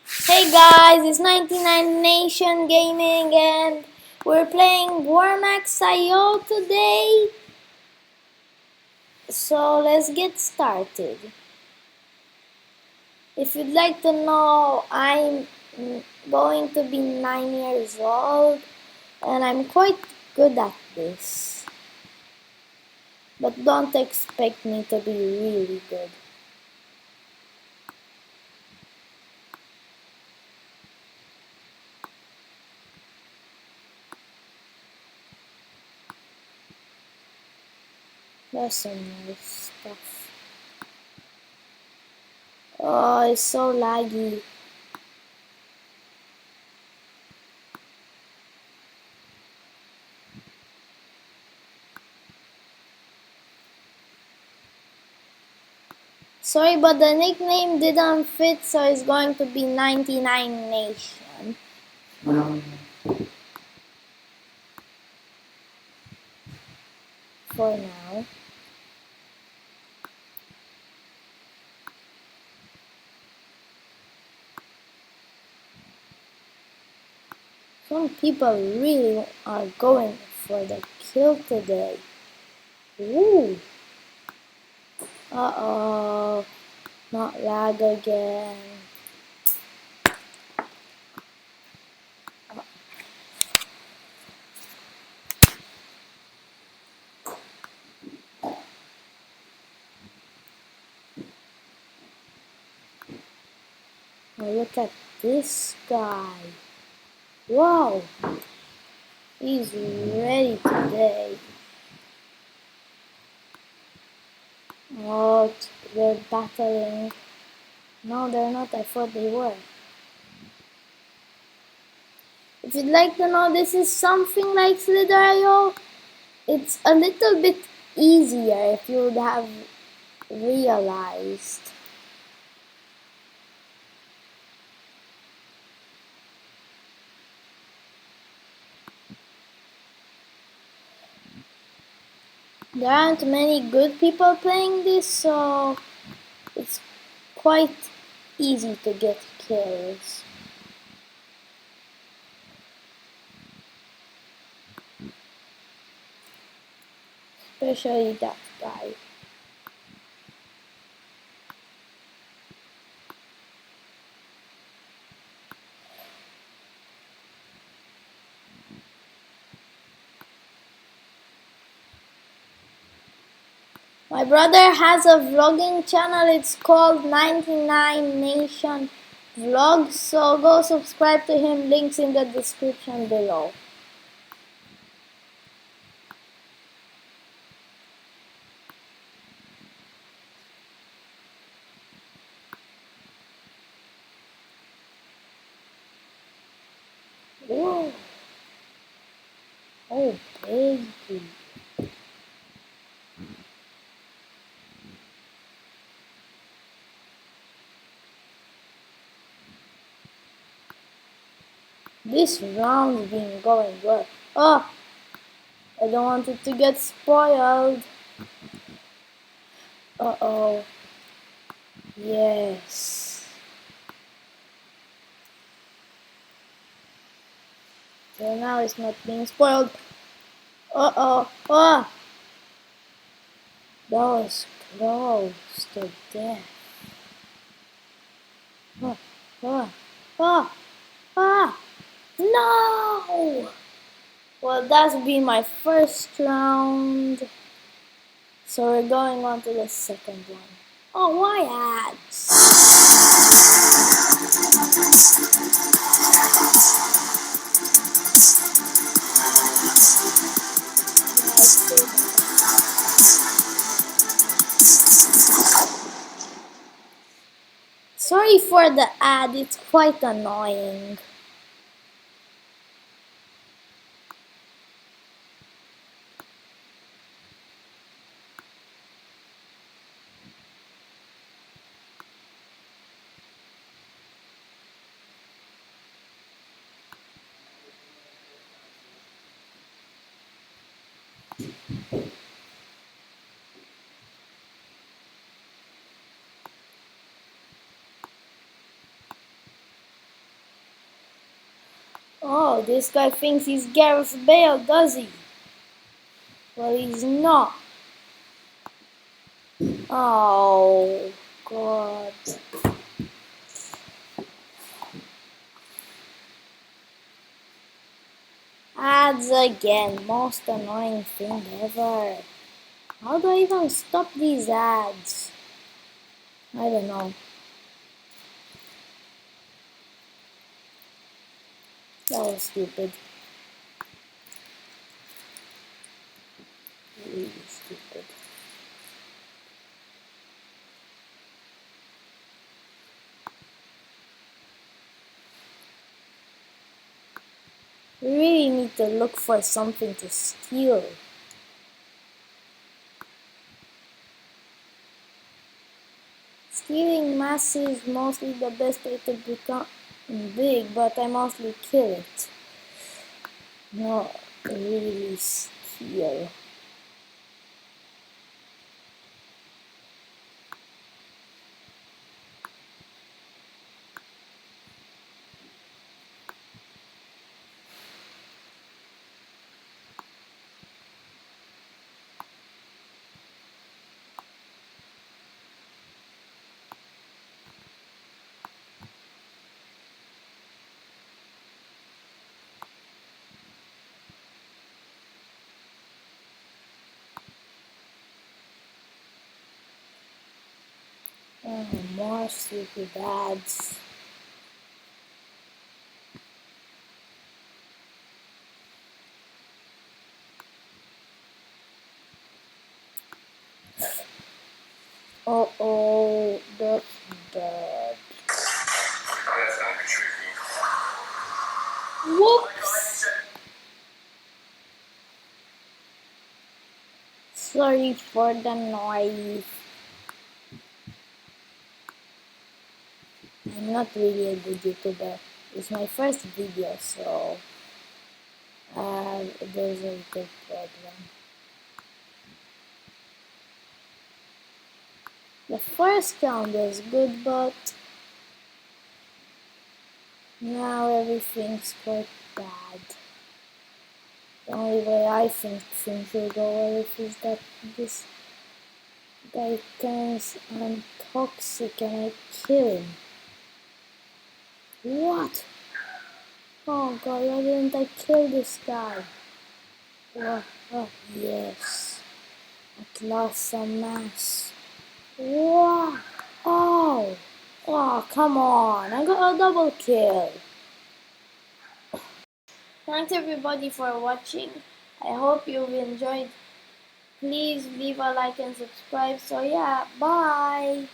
Hey guys, it's 99 Nation Gaming and we're playing Warmax.io today. So let's get started. If you'd like to know, I'm going to be 9 years old and I'm quite good at this. But don't expect me to be really good. There's some nice stuff. Oh, it's so laggy. Sorry, but the nickname didn't fit, so it's going to be 99 Nation. For now. Some people really are going for the kill today. Ooh. Uh-oh. Not lag again. Now look at this guy. Wow. He's ready today. Oh, they're battling. No, they're not. I thought they were. If you'd like to know, this is something like Slither.io. It's a little bit easier if you would have realized. There aren't many good people playing this, so it's quite easy to get kills. Especially that guy. My brother has a vlogging channel, it's called 99 Nation Vlogs, so go subscribe to him, links in the description below. Whoa. Oh, baby. This round's been going well. Oh, I don't want it to get spoiled. Uh-oh. Yes. So now it's not being spoiled. Uh-oh. Ah! That was close to death. Ah! Ah! Ah! Ah! No! Well, that's been my first round. So we're going on to the second one. Oh, why ads? Sorry for the ad, it's quite annoying. Oh, this guy thinks he's Gareth Bale, does he? Well, he's not. Oh, God. Ads again, most annoying thing ever. How do I even stop these ads? I don't know. That was stupid. Really stupid. We really need to look for something to steal. Stealing mass is mostly the best way to become big, but I mostly kill it. Not really steal. Oh, more stupid ads. Uh-oh, that's bad. Whoops! Sorry for the noise. I'm not really a good YouTuber. It's my first video, so there's a good problem. The first count was good, but now everything's quite bad. The only way I think things will go well is that this guy turns toxic and I kill him. What? Oh god, why didn't I kill this guy? What? Oh, yes. At last some mass. What? Oh! Oh, come on. I got a double kill. Thanks everybody for watching. I hope you've enjoyed. Please leave a like and subscribe. So yeah, bye.